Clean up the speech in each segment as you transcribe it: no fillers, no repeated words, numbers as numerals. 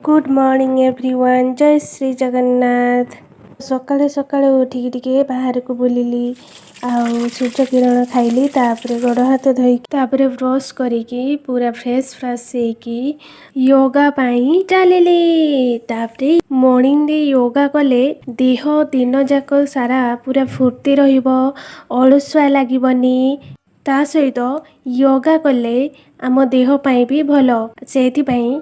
Good morning everyone. जय श्री जगन्नाथ। सकाळे सकाळे उठिकी टिके बाहर को बुलिली आउ सूर्य किरण खाइली तापरे गोड़ हाथ धोई तापरे ब्रश करिकी पूरा फ्रेश होइकी योगा पाई चलिली। तापरे मॉर्निंग रे योगा कले देह दिन जाक सारा पूरा फुर्ती रहिबो, अलुसुआ लागिबनी। ता सहित योगा कले आम देह पाई भी भलो। सेथि पाई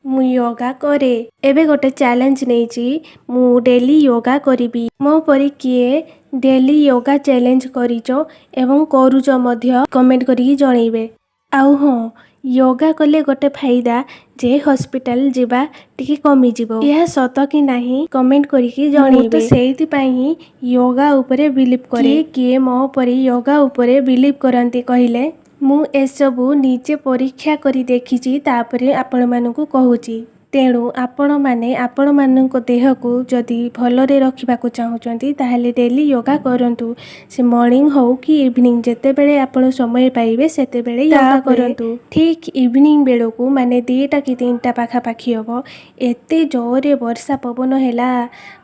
मु योगा करे। एबे गोटे चैलेंज नेची मु डेली योगा करिबी। मो परी किए डेली योगा चैलेंज करिचो एवं करूचो मध्य कमेंट करिकी जणैबे। आउ हाँ, योगा कले गोटे फायदा जे हॉस्पिटल जिबा टिके कमी जिवो। यह सत कि नाही कमेंट करिकी जणैबे। तो सेहिति पाई ही योगा उपरे बिलीव करे। किए मो परी योगा उपरे बिलीव करंती कहिले मु एसबु निजे परीक्षा करी देखिची तापरे आपण मानकु कहूची। तेणु आपण माने आपण मानक देह को जदि भलरे रखिबाकु चाहुचंती ताहले डेली योगा करंतु। से मॉर्निंग हो कि इवनिंग जेते बेले आपण समय पाइबे सेते बेले योगा करंतु। ठीक इवनिंग बेलकु माने 2टा कि 3टा पाखा पाखी हबो एते जोरे वर्षा पवन हैला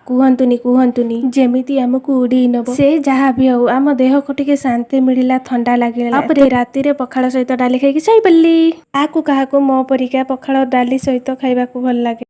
कुहंतुनी जेमिति हमकु उड़ी नबो। से जहा भी हो आम देह को टिके शांति मिलिला, ठंडा लागिला। आपरे राति रे पखाଳ सहित डाली खाइकी सही पल्ली। काहाकु मो परिका पखाळ डाली सहित खाइबाकु भल लागे।